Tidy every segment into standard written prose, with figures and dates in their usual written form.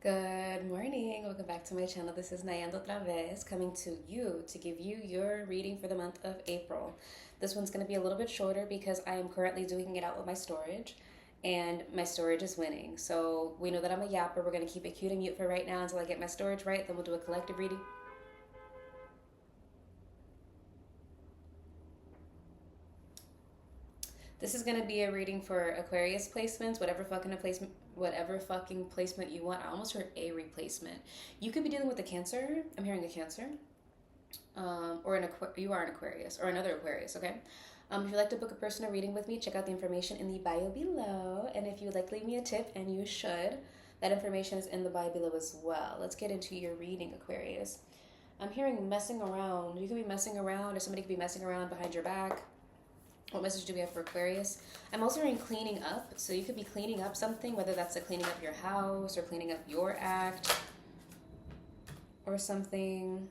Good morning. Welcome back to my channel. This is NyandLa coming to you to give you your reading for the month of April. This one's going to be a little bit shorter because I am currently doing it out with my storage and my storage is winning. So we know that I'm a yapper. We're going to keep it cute and mute for right now until I get my storage right. Then we'll do a collective reading. This is going to be a reading for Aquarius placements, whatever fucking placement you want. I almost heard a replacement. You could be dealing with a Cancer. I'm hearing a Cancer. You are an Aquarius or another Aquarius, okay? If you'd like to book a personal reading with me, check out the information in the bio below. And if you would like to leave me a tip, and you should, that information is in the bio below as well. Let's get into your reading, Aquarius. I'm hearing messing around. You could be messing around, or somebody could be messing around behind your back. What message do we have for Aquarius? I'm also hearing cleaning up. So you could be cleaning up something, whether that's cleaning up your house or cleaning up your act or something.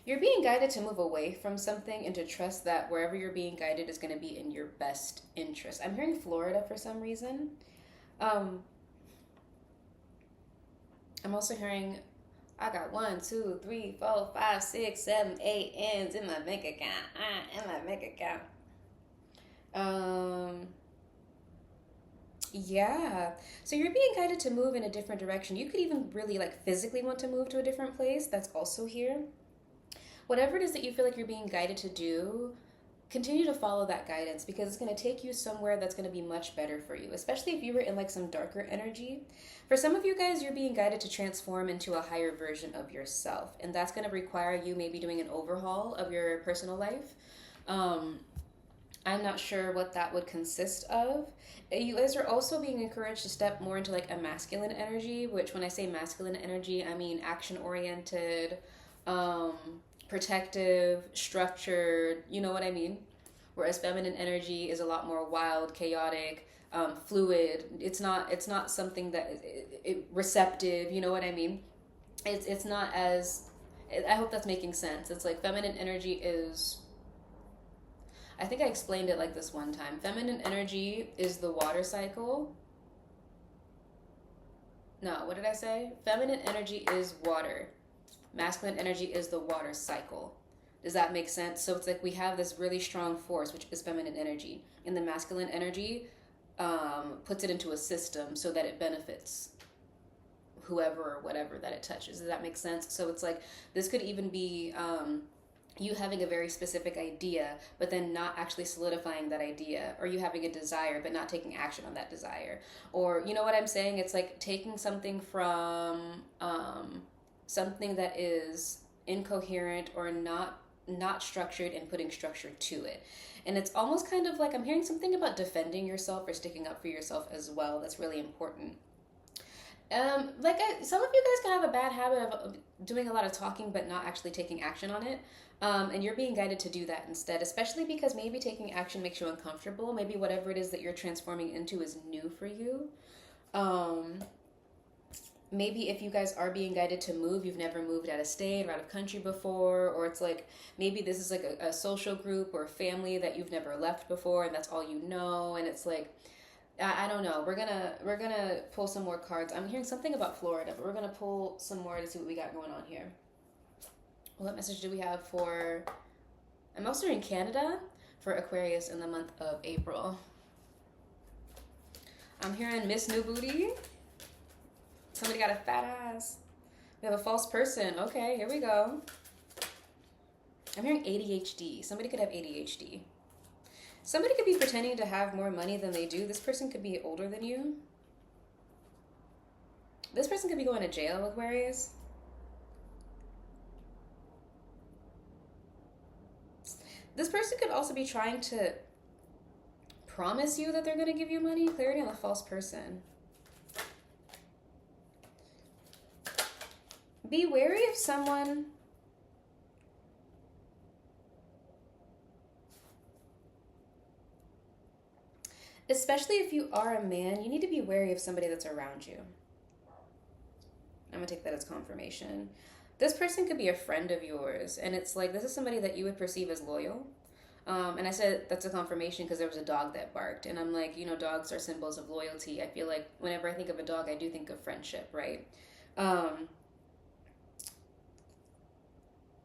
You're being guided to move away from something and to trust that wherever you're being guided is going to be in your best interest. I'm hearing Florida for some reason. I'm also hearing I got 1, 2, 3, 4, 5, 6, 7, 8 N's in my bank account. Yeah. So you're being guided to move in a different direction. You could even really physically want to move to a different place. That's also here. Whatever it is that you feel like you're being guided to do, continue to follow that guidance because it's going to take you somewhere that's going to be much better for you, especially if you were in some darker energy. For some of you guys, you're being guided to transform into a higher version of yourself, and that's going to require you maybe doing an overhaul of your personal life. I'm not sure what that would consist of. You guys are also being encouraged to step more into a masculine energy, which when I say masculine energy, I mean action-oriented, protective, structured, you know what I mean? Whereas feminine energy is a lot more wild, chaotic, fluid. It's not something that receptive, you know what I mean? It's not as, I hope that's making sense. It's feminine energy is, I think I explained it like this one time. Feminine energy is the water cycle. No, what did I say? Feminine energy is water. Masculine energy is the water cycle. Does that make sense? So it's we have this really strong force, which is feminine energy. And the masculine energy puts it into a system so that it benefits whoever or whatever that it touches. Does that make sense? So it's this could even be you having a very specific idea, but then not actually solidifying that idea, or you having a desire, but not taking action on that desire. Or, you know what I'm saying? It's taking something from something that is incoherent or not structured and putting structure to it. And it's almost kind of I'm hearing something about defending yourself or sticking up for yourself as well. That's really important. Some of you guys can have a bad habit of doing a lot of talking but not actually taking action on it. And you're being guided to do that instead, especially because maybe taking action makes you uncomfortable. Maybe whatever it is that you're transforming into is new for you. Maybe if you guys are being guided to move, you've never moved out of state or out of country before, or it's maybe this is a social group or a family that you've never left before and that's all you know, and it's I don't know. We're gonna pull some more cards. I'm hearing something about Florida, but we're gonna pull some more to see what we got going on here. What message do we have for, I'm also in Canada, for Aquarius in the month of April. I'm hearing Miss New Booty. Somebody got a fat ass. We have a false person. Okay, here we go. I'm hearing ADHD. Somebody could have ADHD. Somebody could be pretending to have more money than they do. This person could be older than you. This person could be going to jail, Aquarius. This person could also be trying to promise you that they're going to give you money. Clarity on the false person. Be wary of someone especially if you are a man. You need to be wary of somebody that's around you. I'm gonna take that as confirmation. This person could be a friend of yours, and it's this is somebody that you would perceive as loyal. And I said that's a confirmation because there was a dog that barked. And I'm like, you know, dogs are symbols of loyalty. I feel like whenever I think of a dog, I do think of friendship, right? Um,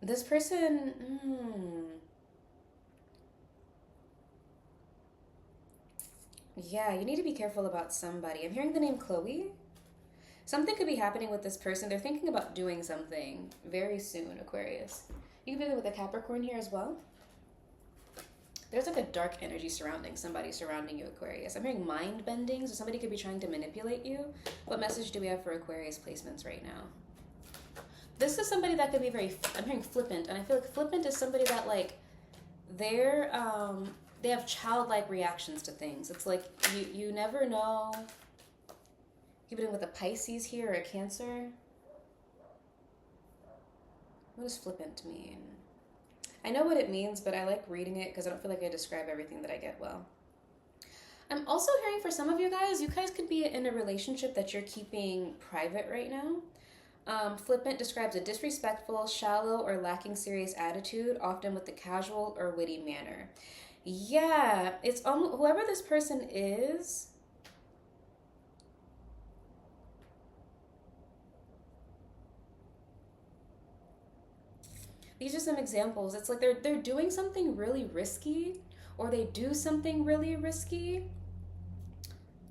this person, yeah, you need to be careful about somebody. I'm hearing the name Chloe. Something could be happening with this person. They're thinking about doing something very soon, Aquarius. You can be with a Capricorn here as well. There's like a dark energy surrounding somebody surrounding you, Aquarius. I'm hearing mind bending, so somebody could be trying to manipulate you. What message do we have for Aquarius placements right now? This is somebody that could be very, I'm hearing flippant, and I feel like flippant is somebody that like, they're, they have childlike reactions to things. It's like, you never know. Keep it in with a Pisces here or a Cancer. What does flippant mean? I know what it means, but I like reading it because I don't feel like I describe everything that I get well. I'm also hearing for some of you guys could be in a relationship that you're keeping private right now. Flippant describes a disrespectful, shallow, or lacking serious attitude, often with a casual or witty manner. Yeah, it's whoever this person is. These are some examples. It's like they're doing something really risky, or they do something really risky.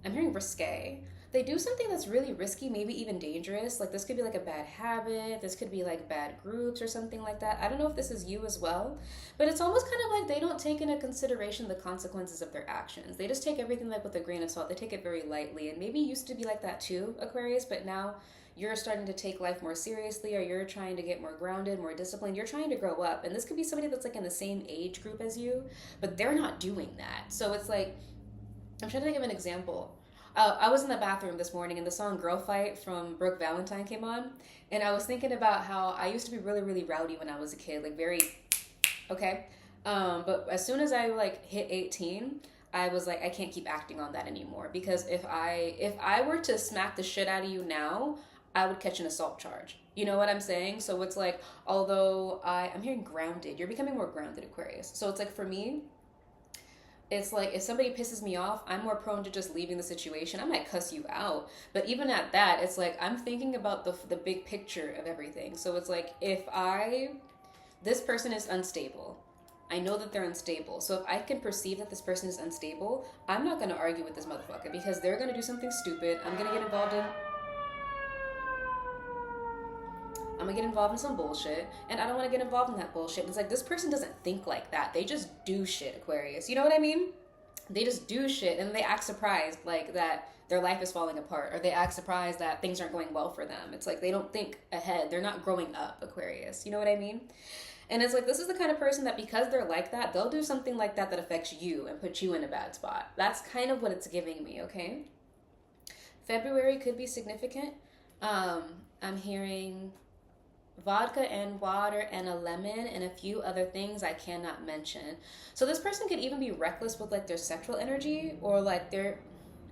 I'm hearing risque. They do something that's really risky, maybe even dangerous. Like this could be like a bad habit. This could be like bad groups or something like that. I don't know if this is you as well, but it's almost kind of like they don't take into consideration the consequences of their actions. They just take everything like with a grain of salt. They take it very lightly, and maybe you used to be like that too, Aquarius, but now you're starting to take life more seriously, or you're trying to get more grounded, more disciplined. You're trying to grow up, and this could be somebody that's like in the same age group as you, but they're not doing that. So it's like, I'm trying to think of an example. I was in the bathroom this morning and the song Girl Fight from Brooke Valentine came on. And I was thinking about how I used to be really, really rowdy when I was a kid, like very, okay. But as soon as I like hit 18, I was like, I can't keep acting on that anymore. Because if I were to smack the shit out of you now, I would catch an assault charge. You know what I'm saying? So it's like, although I'm hearing grounded, you're becoming more grounded, Aquarius. So it's like for me, it's like if somebody pisses me off, I'm more prone to just leaving the situation. I might cuss you out, but even at that, it's like I'm thinking about the big picture of everything. So it's like this person is unstable. I know that they're unstable. So if I can perceive that this person is unstable, I'm not going to argue with this motherfucker because they're going to do something stupid. I'm going to get involved in some bullshit, and I don't want to get involved in that bullshit. It's like this person doesn't think like that. They just do shit, Aquarius. You know what I mean? They just do shit, and they act surprised like that their life is falling apart, or they act surprised that things aren't going well for them. It's like they don't think ahead. They're not growing up, Aquarius. You know what I mean? And it's like this is the kind of person that because they're like that, they'll do something like that that affects you and put you in a bad spot. That's kind of what it's giving me, okay? February could be significant. I'm hearing vodka and water and a lemon and a few other things I cannot mention. So this person could even be reckless with like their sexual energy, or like their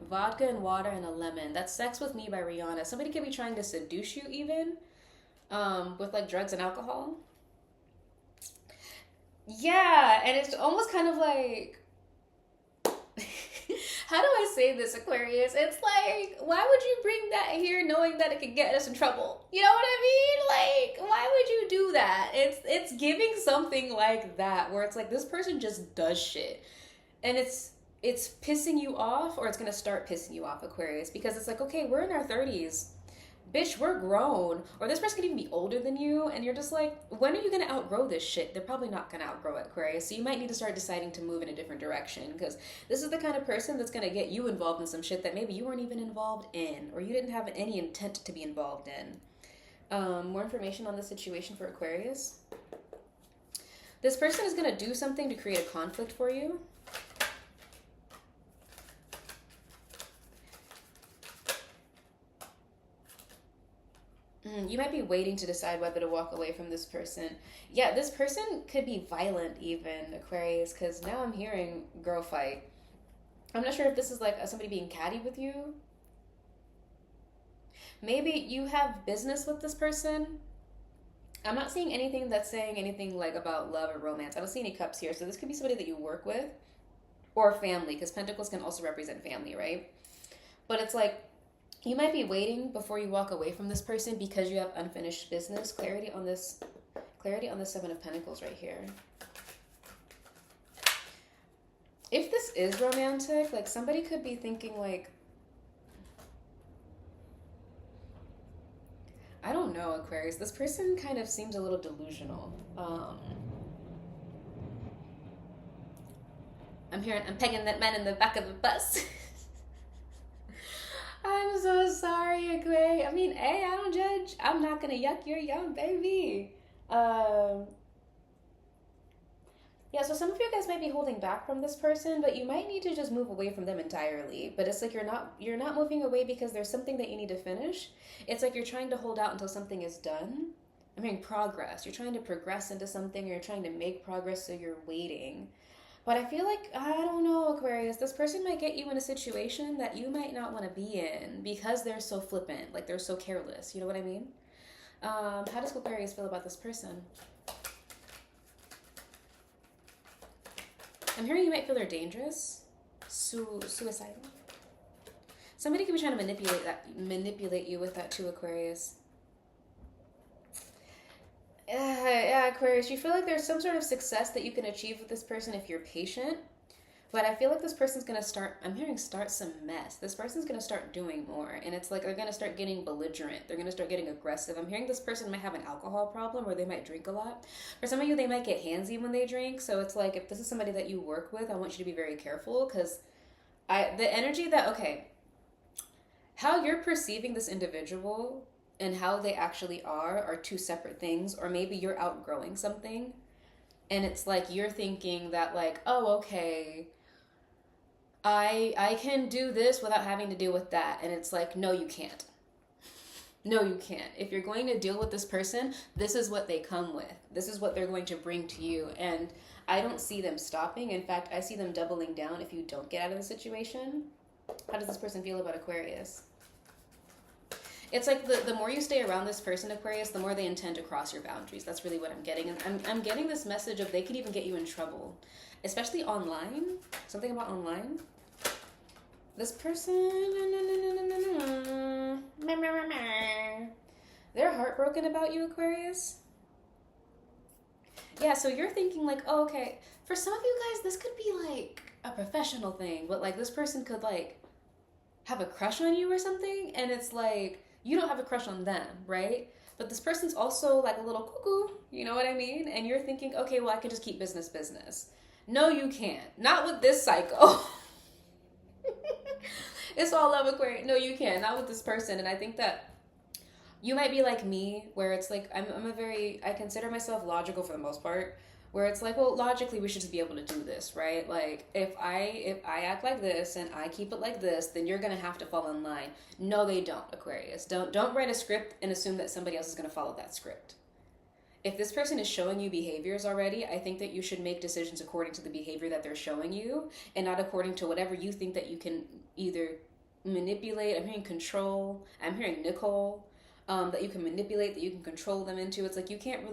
vodka and water and a lemon. That's Sex With Me by Rihanna. Somebody could be trying to seduce you even with like drugs and alcohol. Yeah, and it's almost kind of like how do I say this, Aquarius? It's like, why would you bring that here knowing that it could get us in trouble? You know what I mean? Like, why would you do that? It's giving something like that, where it's like this person just does shit. And it's pissing you off, or it's going to start pissing you off, Aquarius. Because it's like, okay, we're in our 30s. Bitch, we're grown. Or this person could even be older than you, and you're just like, when are you going to outgrow this shit? They're probably not going to outgrow it, Aquarius. So you might need to start deciding to move in a different direction, because this is the kind of person that's going to get you involved in some shit that maybe you weren't even involved in, or you didn't have any intent to be involved in. More information on the situation for Aquarius. This person is going to do something to create a conflict for you. You might be waiting to decide whether to walk away from this person. Yeah, this person could be violent even, Aquarius, because now I'm hearing girl fight. I'm not sure if this is like somebody being catty with you. Maybe you have business with this person, I'm not seeing anything that's saying anything like about love or romance. I don't see any cups here. So this could be somebody that you work with or family, because pentacles can also represent family, right? But it's like you might be waiting before you walk away from this person because you have unfinished business. Clarity on this Seven of Pentacles right here. If this is romantic, like somebody could be thinking like, I don't know, Aquarius. This person kind of seems a little delusional. I'm pegging that man in the back of the bus. I'm so sorry, Aquarius. I mean, hey, I don't judge. I'm not gonna yuck your yum, baby. Yeah, so some of you guys might be holding back from this person, but you might need to just move away from them entirely. But it's like you're not moving away because there's something that you need to finish. It's like you're trying to hold out until something is done. I'm hearing progress. You're trying to progress into something, or you're trying to make progress, so you're waiting. But I feel like, I don't know, Aquarius, this person might get you in a situation that you might not want to be in because they're so flippant, like they're so careless. You know what I mean? How does Aquarius feel about this person? I'm hearing you might feel they're dangerous, suicidal. Somebody could be trying to manipulate you with that too, Aquarius. Yeah, Aquarius, you feel like there's some sort of success that you can achieve with this person if you're patient. But I feel like this person's going to start some mess. This person's going to start doing more. And it's like they're going to start getting belligerent. They're going to start getting aggressive. I'm hearing this person might have an alcohol problem, or they might drink a lot. For some of you, they might get handsy when they drink. So it's like, if this is somebody that you work with, I want you to be very careful, because the energy that, okay, how you're perceiving this individual and how they actually are two separate things. Or maybe you're outgrowing something. And it's like you're thinking that like, oh, okay, I can do this without having to deal with that. And it's like, no, you can't. No, you can't. If you're going to deal with this person, this is what they come with. This is what they're going to bring to you. And I don't see them stopping. In fact, I see them doubling down if you don't get out of the situation. How does this person feel about Aquarius? It's like the more you stay around this person, Aquarius, the more they intend to cross your boundaries. That's really what I'm getting. And I'm getting this message of they could even get you in trouble, especially online. Something about online. This person, they're heartbroken about you, Aquarius. Yeah, so you're thinking like, oh, okay. For some of you guys, this could be like a professional thing, but like this person could like have a crush on you or something, and it's like, you don't have a crush on them, right? But this person's also like a little cuckoo, you know what I mean? And you're thinking, okay, well, I can just keep business. No, you can't. Not with this cycle. It's all love, Aquarius. No, you can't. Not with this person. And I think that you might be like me, where it's like, I consider myself logical for the most part, where it's like, well, logically we should just be able to do this, right? Like if I act like this and I keep it like this, then you're gonna have to fall in line. No, they don't, Aquarius. Don't write a script and assume that somebody else is gonna follow that script. If this person is showing you behaviors already, I think that you should make decisions according to the behavior that they're showing you, and not according to whatever you think that you can either manipulate. I'm hearing control. I'm hearing Nicole. That you can manipulate, that you can control them into. It's like you can't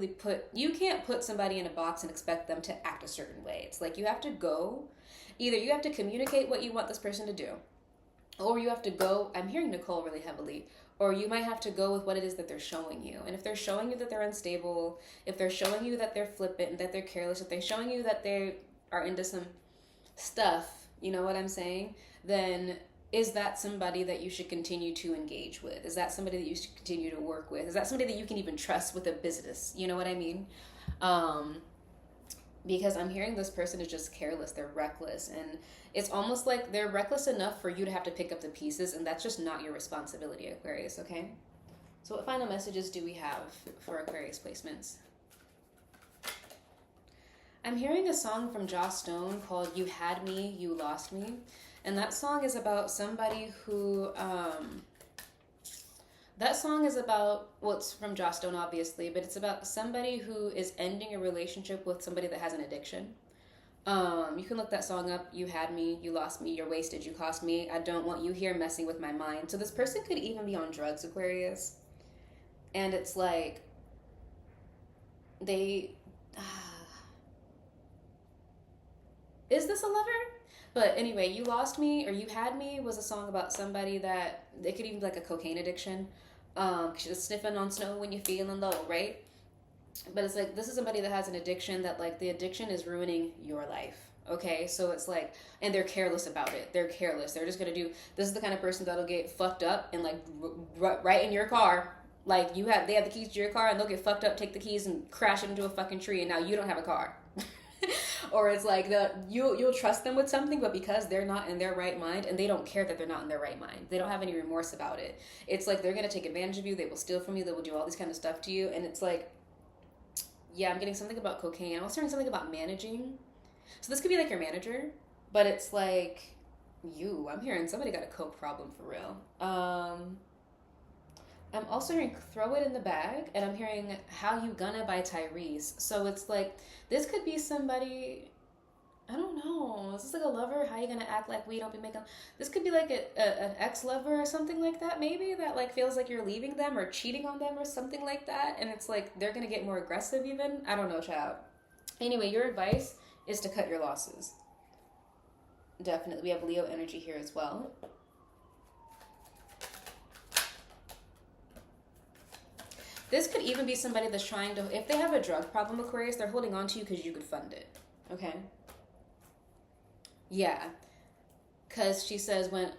put somebody in a box and expect them to act a certain way. It's like you have to go, either you have to communicate what you want this person to do, or you have to go, I'm hearing Nicole really heavily, or you might have to go with what it is that they're showing you. And if they're showing you that they're unstable, if they're showing you that they're flippant, that they're careless, if they're showing you that they are into some stuff, you know what I'm saying, then is that somebody that you should continue to engage with? Is that somebody that you should continue to work with? Is that somebody that you can even trust with a business? You know what I mean? Because I'm hearing this person is just careless. They're reckless. And it's almost like they're reckless enough for you to have to pick up the pieces. And that's just not your responsibility, Aquarius, okay? So what final messages do we have for Aquarius placements? I'm hearing a song from Joss Stone called You Had Me, You Lost Me. And that song is about somebody who, that song is about, well, it's from Joss Stone, obviously, but it's about somebody who is ending a relationship with somebody that has an addiction. You can look that song up. You had me, you lost me, you're wasted, you cost me. I don't want you here messing with my mind. So this person could even be on drugs, Aquarius. And it's like, they is this a lover? But anyway, You Lost Me or You Had Me was a song about somebody that it could even be like a cocaine addiction. She's sniffing on snow when you're feeling low, right? But it's like this is somebody that has an addiction that like the addiction is ruining your life. Okay, so it's like, and they're careless about it. They're careless. They're just gonna do. This is the kind of person that'll get fucked up and like right in your car. Like they have the keys to your car and they'll get fucked up, take the keys and crash it into a fucking tree, and now you don't have a car. Or it's like you'll trust them with something, but because they're not in their right mind and they don't care that they're not in their right mind, they don't have any remorse about it. It's like they're gonna take advantage of you. They will steal from you. They will do all this kind of stuff to you, and it's like, yeah, I'm getting something about cocaine. I'm also hearing something about managing. So this could be like your manager, but it's like I'm hearing somebody got a coke problem for real. I'm also hearing Throw It in the Bag, and I'm hearing How You Gonna by Tyrese. So it's like, this could be somebody, I don't know, is this like a lover? How you gonna act like we don't be making, this could be like an ex-lover or something like that, maybe, that like feels like you're leaving them or cheating on them or something like that, and it's like, they're gonna get more aggressive even. I don't know, child. Anyway, your advice is to cut your losses. Definitely. We have Leo energy here as well. This could even be somebody that's trying to, if they have a drug problem, Aquarius, they're holding on to you because you could fund it. Okay? Yeah. Because she says when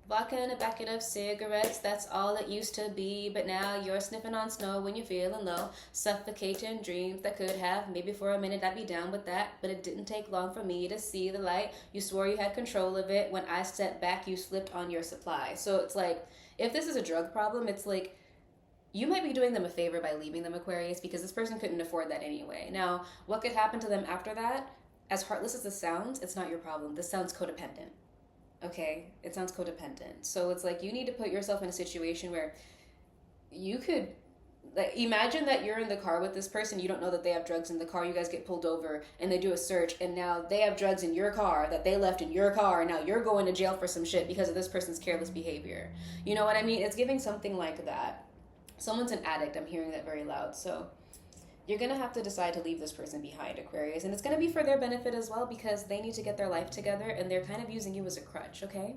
vodka and a bucket of cigarettes, that's all it used to be. But now you're sniffing on snow when you're feeling low. Suffocating dreams that could have. Maybe for a minute I'd be down with that. But it didn't take long for me to see the light. You swore you had control of it. When I stepped back, you slipped on your supply. So it's like, if this is a drug problem, it's like, you might be doing them a favor by leaving them, Aquarius, because this person couldn't afford that anyway. Now, what could happen to them after that? As heartless as this sounds, it's not your problem. This sounds codependent. Okay? It sounds codependent. So it's like, you need to put yourself in a situation where you could, like, imagine that you're in the car with this person, you don't know that they have drugs in the car, you guys get pulled over, and they do a search, and now they have drugs in your car that they left in your car, and now you're going to jail for some shit because of this person's careless behavior. You know what I mean? It's giving something like that. Someone's an addict, I'm hearing that very loud, so you're going to have to decide to leave this person behind, Aquarius, and it's going to be for their benefit as well, because they need to get their life together, and they're kind of using you as a crutch, okay?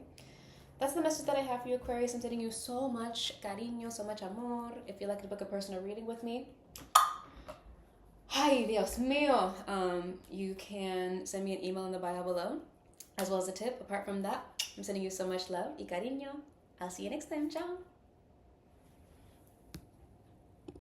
That's the message that I have for you, Aquarius. I'm sending you so much cariño, so much amor. If you'd like to book a personal reading with me, ay, Dios mío, you can send me an email in the bio below, as well as a tip. Apart from that, I'm sending you so much love y cariño. I'll see you next time. Ciao.